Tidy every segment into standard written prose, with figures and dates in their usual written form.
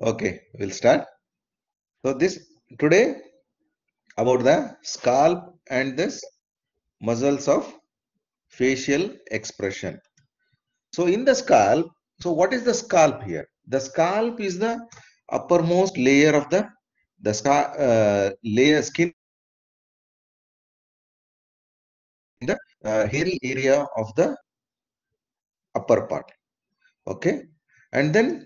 Okay, we'll start. So this today about the scalp and this muscles of facial expression. So in the scalp, so what is the scalp here? The scalp is the uppermost layer of the layer skin in the hairy area of the upper part. Okay, and then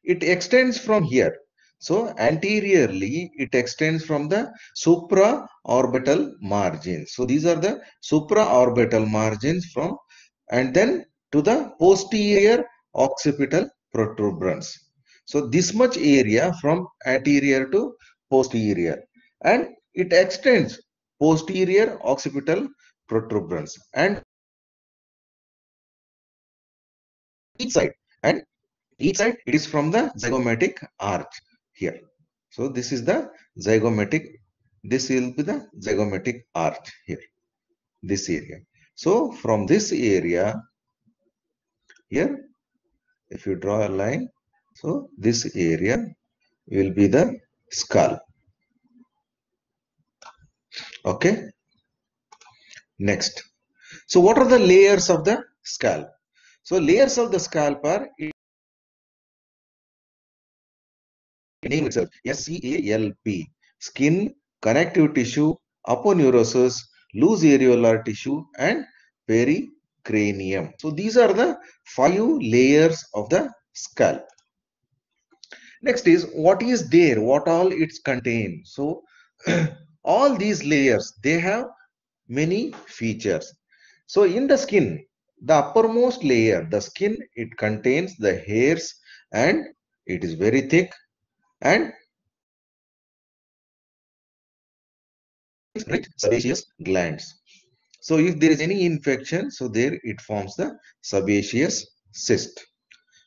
it extends from here. So anteriorly, it extends from the supraorbital margins. So these are the supraorbital margins from, and then to the posterior occipital protuberance. So this much area from anterior to posterior, and it extends posterior occipital protuberance and each side. And each side it is from the zygomatic arch here. So this is the zygomatic, this will be the zygomatic arch here, this area. So from this area here, if you draw a line, so this area will be the skull. Okay, next. So what are the layers of the scalp? So layers of the scalp are name itself, SCALP, skin, connective tissue, aponeurosis, loose areolar tissue, and pericranium. So these are the 5 layers of the scalp. Next is what is there, what all it's contains. So all these layers, they have many features. So in the skin, the uppermost layer, the skin, it contains the hairs and it is very thick and right, sebaceous glands. So if there is any infection, so there it forms the sebaceous cyst.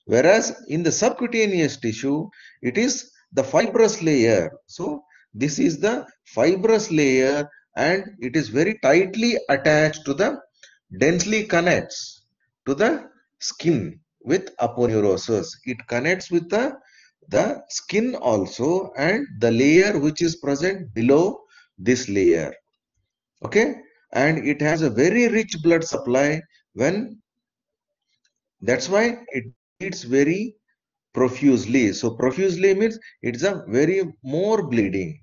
Whereas in the subcutaneous tissue, it is the fibrous layer. So this is the fibrous layer and it is very tightly attached to the, densely connects to the skin with aponeurosis. It connects with the skin also and the layer which is present below this layer. Okay, and it has a very rich blood supply. When that's why it bleeds very profusely. So profusely means it's a very more bleeding.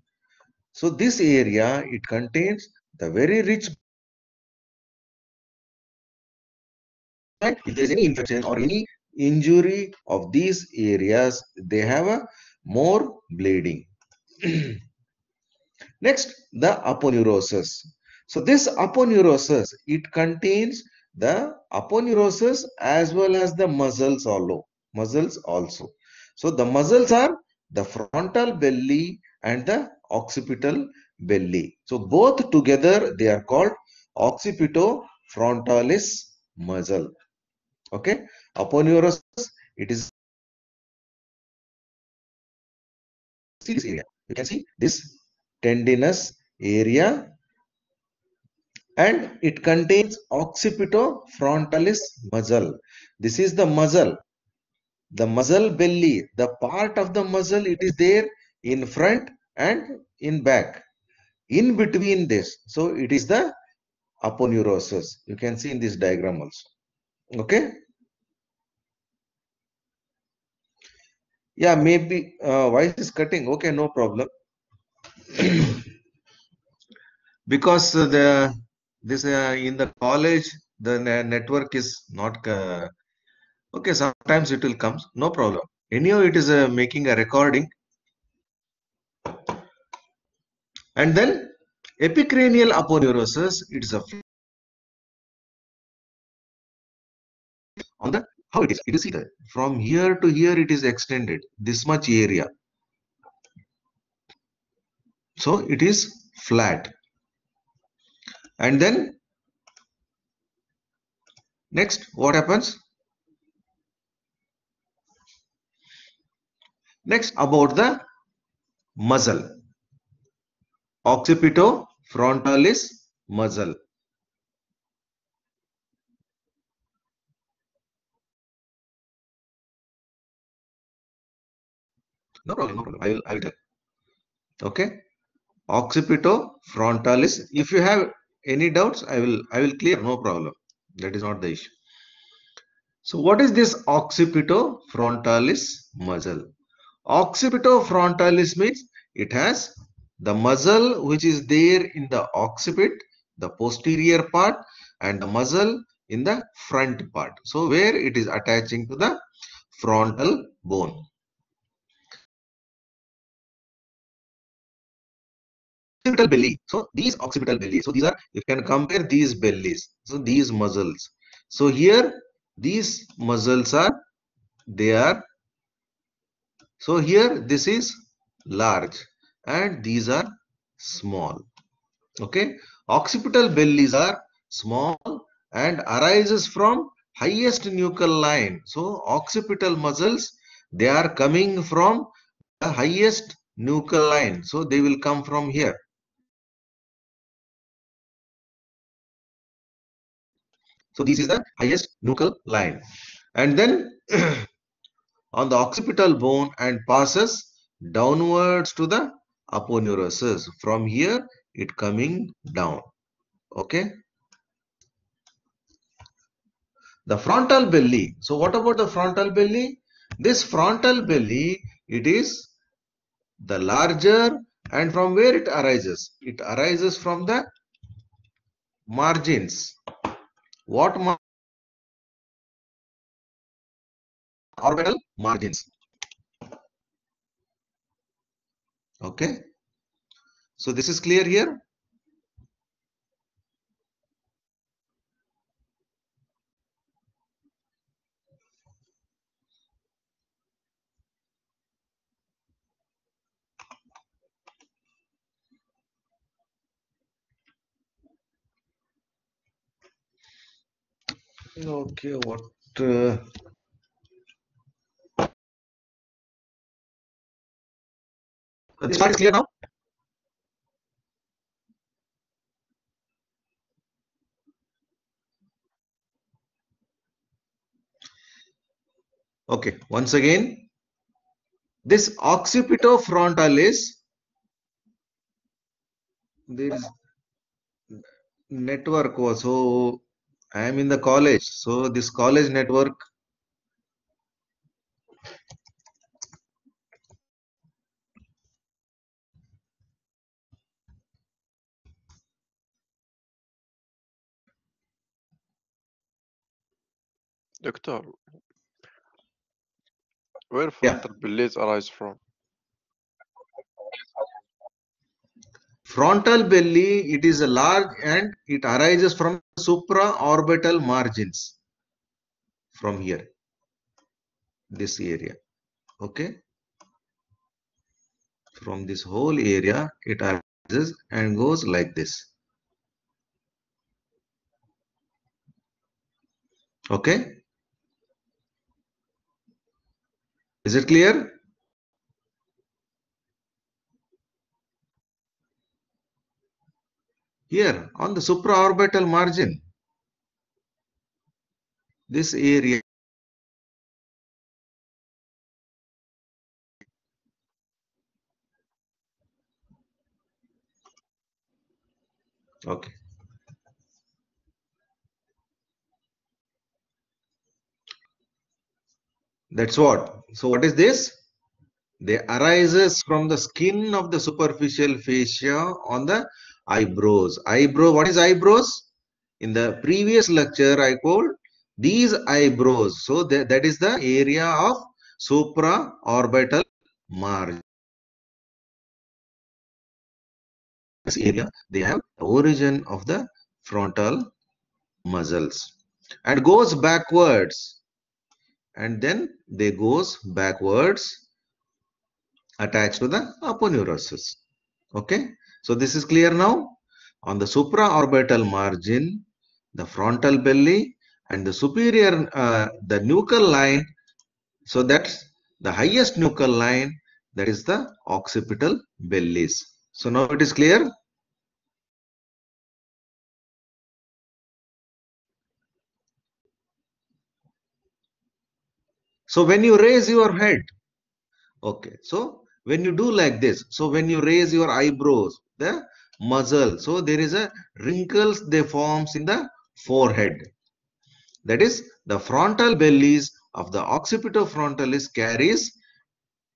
So this area, it contains the very rich, and if there is any infection or any injury of these areas, they have a more bleeding. Next, the aponeurosis. So this aponeurosis, it contains the aponeurosis as well as the muscles also. Muscles also. So the muscles are the frontal belly and the occipital belly. So both together they are called occipitofrontalis muscle. Okay. Aponeurosis, it is this area. You can see this tendinous area and it contains occipitofrontalis muscle. This is the muscle belly, the part of the muscle it is there in front and in back. In between this, so it is the aponeurosis. You can see in this diagram also. Okay. Yeah, maybe voice is cutting. Okay, no problem. Because the this in the college the network is not okay, sometimes it will come, no problem. Anyhow, it is making a recording. And then epicranial aponeurosis, it's a on the how it is. It is see that from here to here it is extended this much area. So it is flat. And then next, what happens? Next about the muscle, occipitofrontalis muscle. No problem, no problem. I will tell. Okay. Occipitofrontalis. If you have any doubts, I will clear, no problem. That is not the issue. So what is this occipitofrontalis muscle? Occipitofrontalis means it has the muscle which is there in the occipit, the posterior part, and the muscle in the front part. So where it is attaching to the frontal bone. Occipital belly. So these occipital belly. So these are, you can compare these bellies. So these muscles. So here these muscles are, they are, so here this is large and these are small. Okay. Occipital bellies are small and arises from highest nuchal line. So occipital muscles, they are coming from the highest nuchal line. So they will come from here. So this is the highest nuchal line. And then on the occipital bone and passes downwards to the aponeurosis. From here, it coming down. Okay. The frontal belly. So what about the frontal belly? This frontal belly, it is the larger, and from where it arises? It arises from the margins. What orbital margins? Okay. So this is clear here. Okay. What? This part is clear now. Okay. Once again, this occipitofrontalis, there is network. So I am in the college. So this college network. Doctor, where Yeah. frontal bellies arise from? Frontal belly, it is a large and it arises from supraorbital margins from here, this area. Okay. From this whole area, it arises and goes like this. Okay. Is it clear? Here on the supraorbital margin, this area. Okay. That's what. So what is this? They arises from the skin of the superficial fascia on the eyebrows. Eyebrow, what is eyebrows? In the previous lecture, I told these eyebrows. So that is the area of supraorbital margin. This area, they have the origin of the frontal muscles and goes backwards, and then they goes backwards attached to the aponeurosis. Okay, so this is clear now. On the supraorbital margin, the frontal belly, and the superior, the nuchal line. So that's the highest nuchal line, that is the occipital bellies. So now it is clear. So when you raise your head, okay, so when you do like this, so when you raise your eyebrows, the muzzle, so there is a wrinkles they forms in the forehead. That is, the frontal bellies of the occipitofrontalis carries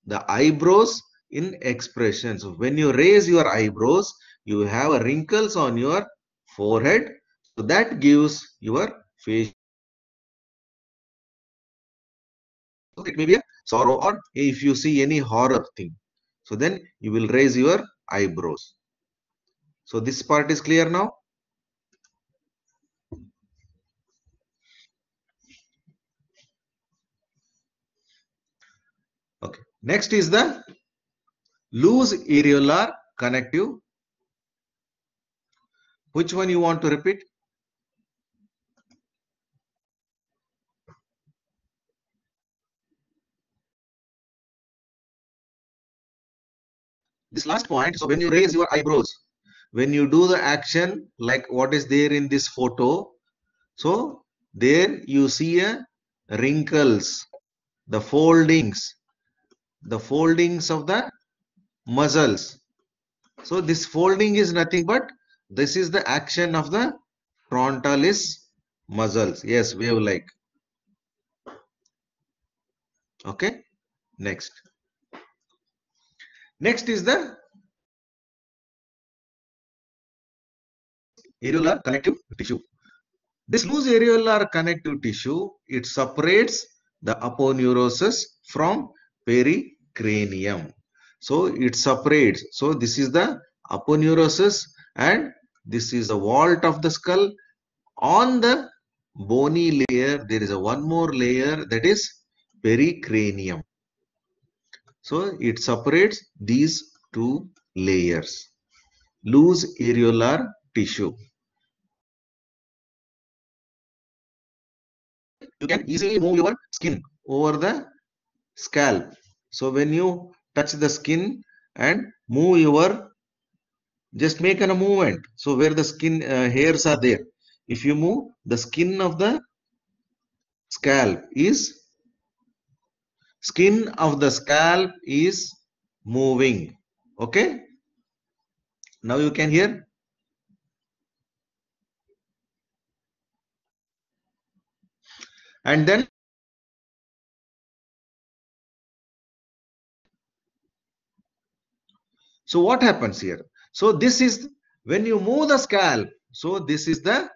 the eyebrows in expression. So when you raise your eyebrows, you have a wrinkles on your forehead. So that gives your face. So it may be a sorrow, or if you see any horror thing, so then you will raise your eyebrows. So this part is clear now. Okay. Next is the loose areolar connective. Which one you want to repeat? This last point. So when you raise your eyebrows, when you do the action like what is there in this photo, so there you see a wrinkles, the foldings of the muscles. So this folding is nothing but this is the action of the frontalis muscles. Yes, wave like. Okay. Next is the areolar connective tissue. This loose areolar connective tissue, it separates the aponeurosis from pericranium. So it separates. So this is the aponeurosis and this is the vault of the skull. On the bony layer, there is a one more layer, that is pericranium. So it separates these two layers. Loose areolar tissue. You can easily move your skin over the scalp. So when you touch the skin and move your, just make a movement. So where the skin hairs are there, if you move, the skin of the scalp is moving. Okay. Now you can hear. And then so what happens here? So this is when you move the scalp. So this is the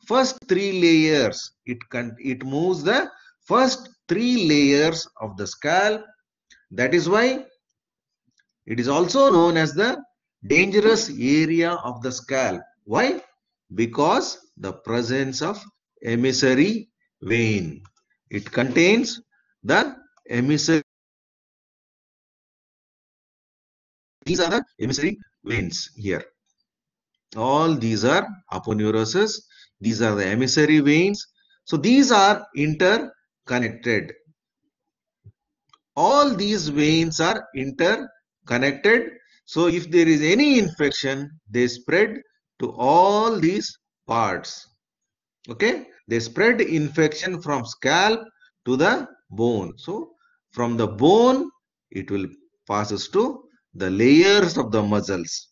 first three layers. It moves the first three layers of the scalp. That is why it is also known as the dangerous area of the scalp. Why? Because the presence of emissary vein. It contains the emissary. These are the emissary veins here. All these are aponeurosis. These are the emissary veins. So these are interconnected. All these veins are interconnected. So if there is any infection, they spread to all these parts. Okay, they spread infection from scalp to the bone. So from the bone, it will passes to the layers of the muscles.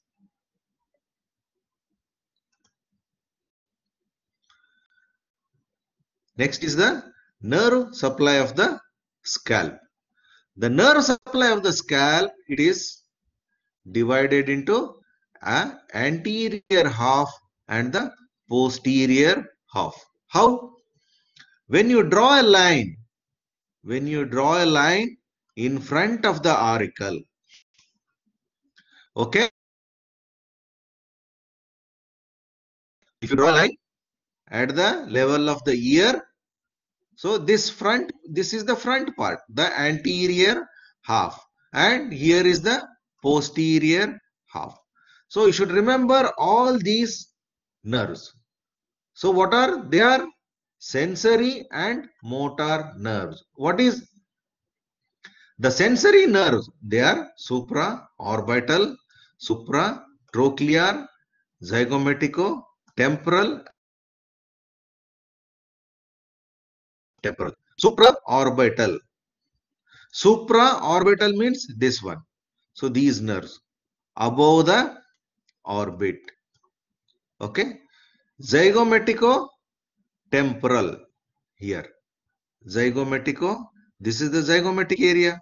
Next is the nerve supply of the scalp. The nerve supply of the scalp, it is divided into an anterior half and the posterior half. How? When you draw a line in front of the auricle, okay? If you draw a line at the level of the ear, so this is the front part, the anterior half, and here is the posterior half. So you should remember all these nerves. So what are they? Are sensory and motor nerves. What is the sensory nerves? They are supraorbital, supratrochlear, zygomatico, temporal. Supraorbital. Supraorbital means this one. So these nerves above the orbit. Okay. Zygomatico temporal here. Zygomatico, this is the zygomatic area,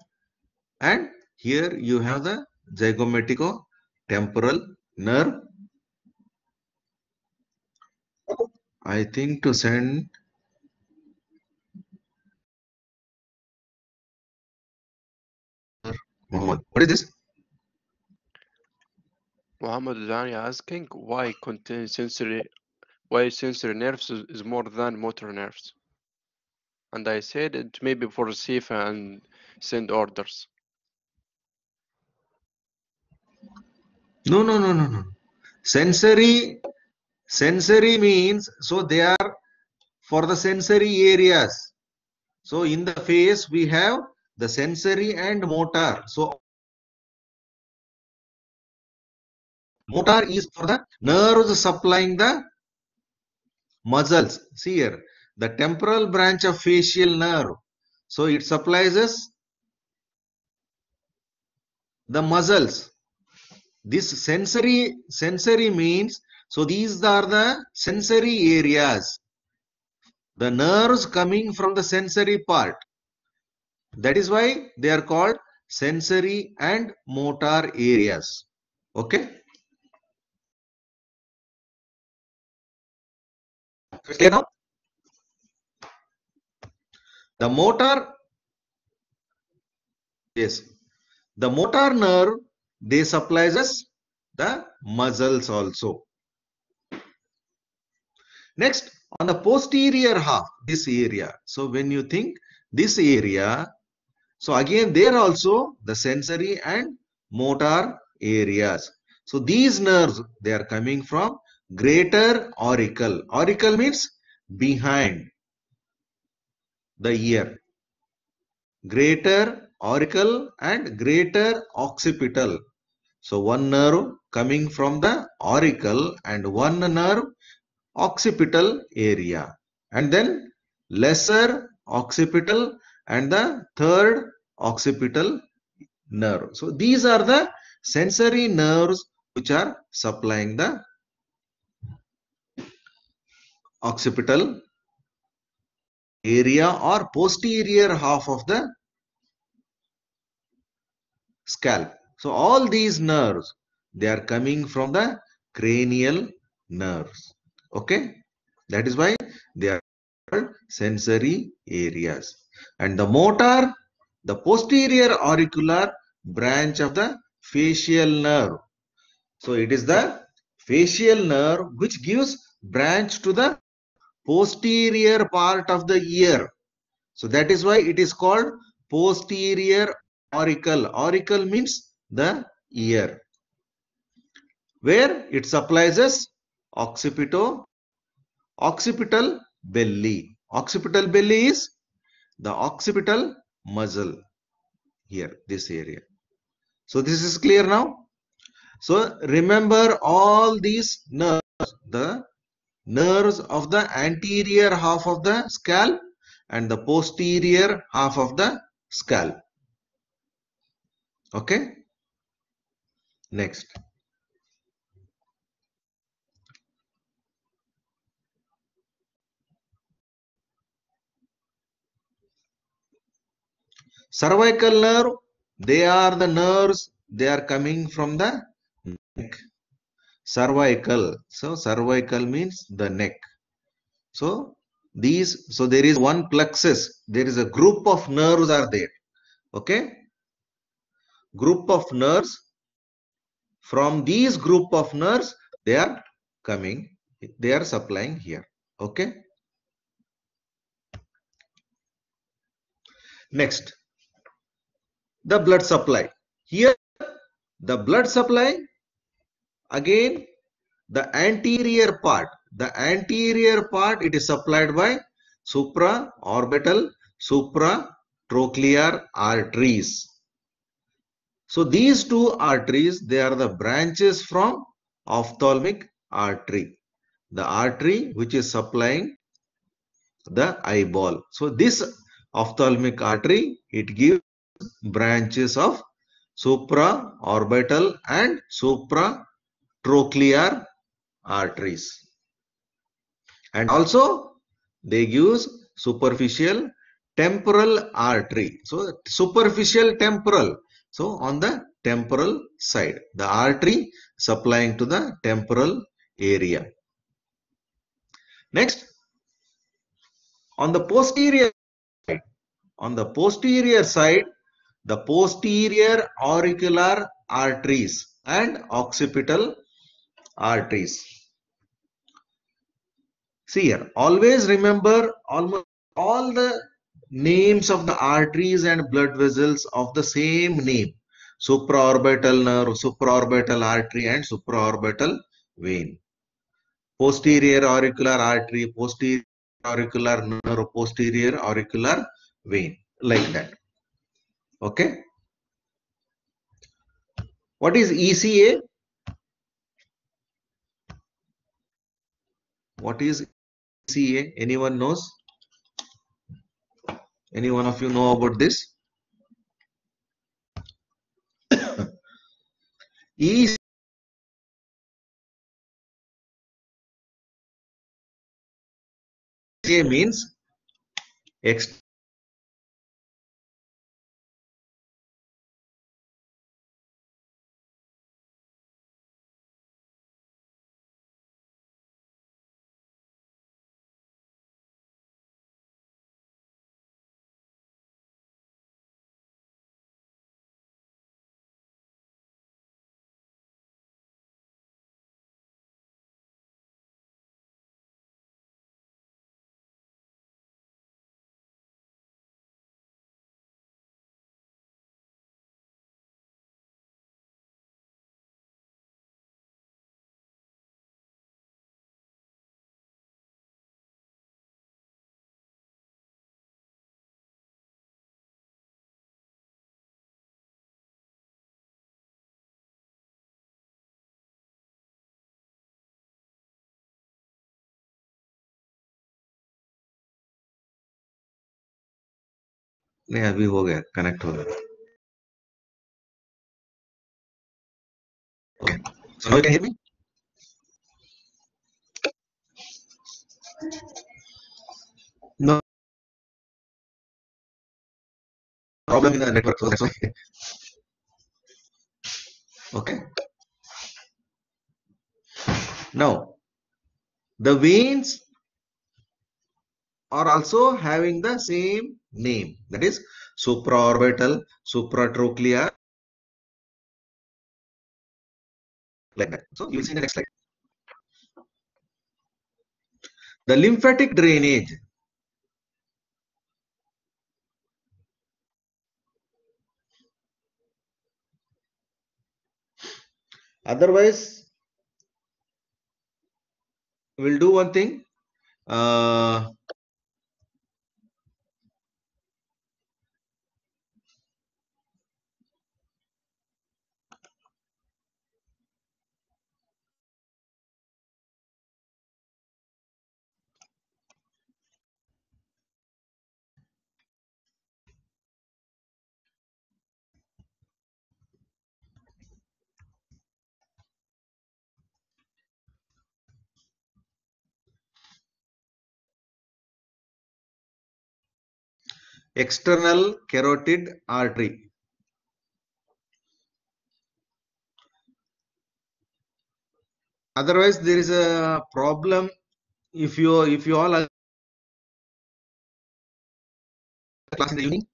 and here you have the zygomatico temporal nerve. I think to send Muhammad. What is this? Muhammad Udani asking why sensory nerves is more than motor nerves. And I said it may be for receive and send orders. No, no, no, no, no. Sensory means, so they are for the sensory areas. So in the face we have the sensory and motor. So motor is for the nerves supplying the muscles. See here, the temporal branch of facial nerve. So it supplies us the muscles. This sensory means, so these are the sensory areas. The nerves coming from the sensory part. That is why they are called sensory and motor areas. Okay. Clear now? The motor, yes, the motor nerve, they supplies us the muscles also. Next, on the posterior half, this area. So when you think this area, so again there also the sensory and motor areas. So these nerves, they are coming from greater auricle. Auricle means behind the ear. Greater auricle and greater occipital. So one nerve coming from the auricle and one nerve occipital area, and then lesser occipital and the third occipital nerve. So these are the sensory nerves which are supplying the occipital area or posterior half of the scalp. So all these nerves, they are coming from the cranial nerves. Okay, that is why they are called sensory areas. And the motor, the posterior auricular branch of the facial nerve. So it is the facial nerve which gives branch to the posterior part of the ear. So that is why it is called posterior auricle. Auricle means the ear, where it supplies us occipital belly. Occipital belly is the occipital muscle here, this area. So this is clear now. So remember all these nerves, the nerves of the anterior half of the scalp and the posterior half of the scalp. Okay. Next. Cervical nerve, they are the nerves, they are coming from the neck. Cervical. So cervical means the neck. So these, so there is one plexus, there is a group of nerves are there. Okay. Group of nerves. From these group of nerves, they are coming, they are supplying here. Okay. Next, the blood supply. Here, the blood supply, again, the anterior part, it is supplied by supraorbital, supratrochlear arteries. So these two arteries, they are the branches from ophthalmic artery, the artery which is supplying the eyeball. So this ophthalmic artery, it gives branches of supraorbital and supratrochlear arteries. And also they use superficial temporal artery. So superficial temporal. So on the temporal side, the artery supplying to the temporal area. Next, on the posterior side, the posterior auricular arteries and occipital arteries. See here, always remember almost all the names of the arteries and blood vessels of the same name. Supraorbital nerve, supraorbital artery and supraorbital vein. Posterior auricular artery, posterior auricular nerve, posterior auricular vein. Like that. Okay. What is ECA? What is ECA? Anyone knows? Any one of you know about this? ECA means external नहीं अभी हो गया connect हो गया okay. So now you can hear me? No problem in the network, so that's why. Okay. Now the veins are also having the same name, that is supraorbital, supratrochlear, like that. So you will see in the next slide. The lymphatic drainage. Otherwise, we'll do one thing. External carotid artery. Otherwise, there is a problem if you all are class in the evening.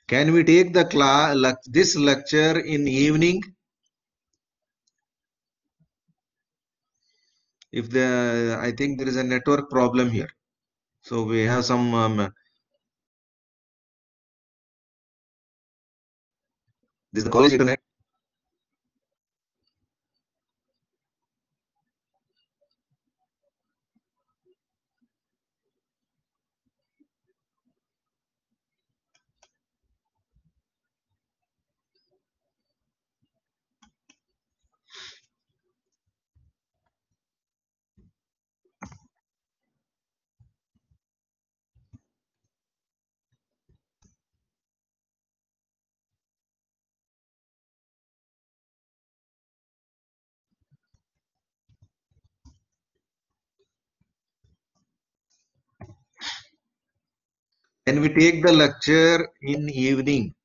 Can we take the class this lecture in evening? If I think there is a network problem here, so we have some this is the college internet. Then we take the lecture in evening.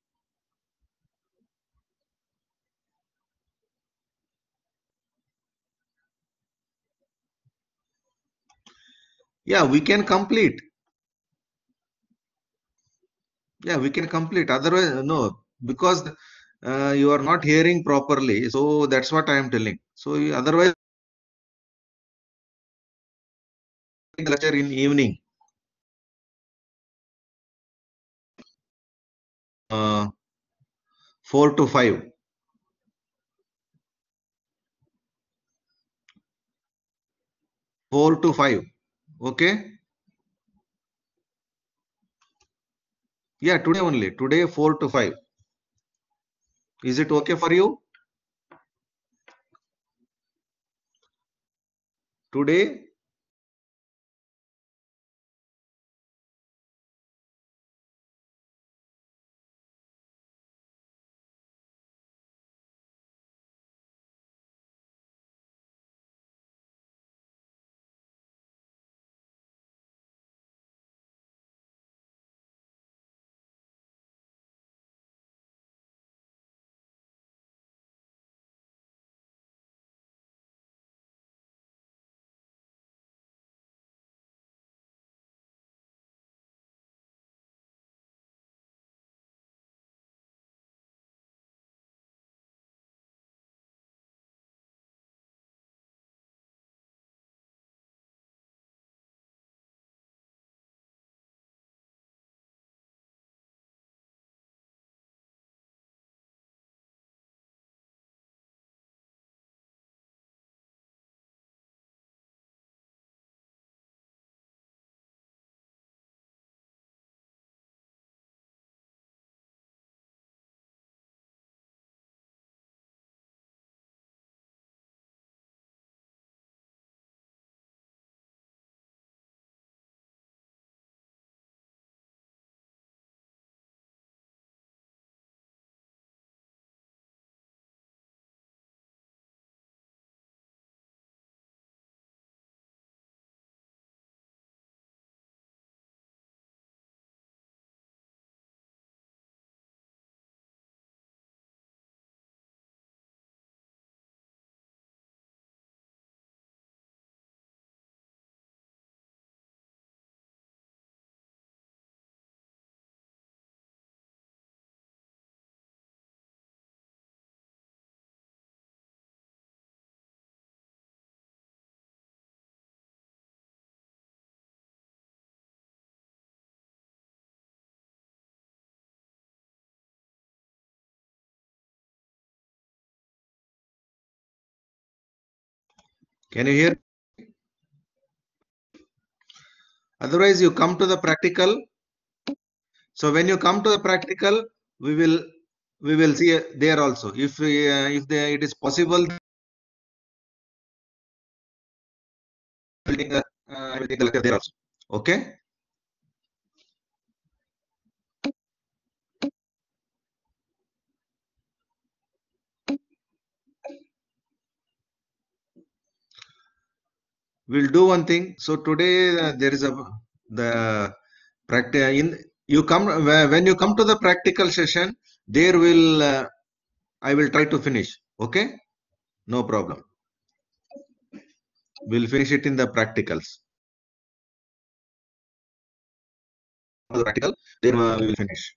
Yeah, we can complete. Yeah, we can complete. Otherwise, no, because you are not hearing properly. So that's what I am telling. So otherwise, the lecture in evening. 4 to 5. 4 to 5. Okay. Yeah, today only. Today 4 to 5. Is it okay for you? Today, can you hear? Otherwise, you come to the practical. So when you come to the practical, we will see there also. If it is possible, I will take the lecture there also. Okay. We'll do one thing. So today there is the practice in you come when you come to the practical session. There will I will try to finish. Okay. No problem. We'll finish it in the practicals. The practical, then we will finish.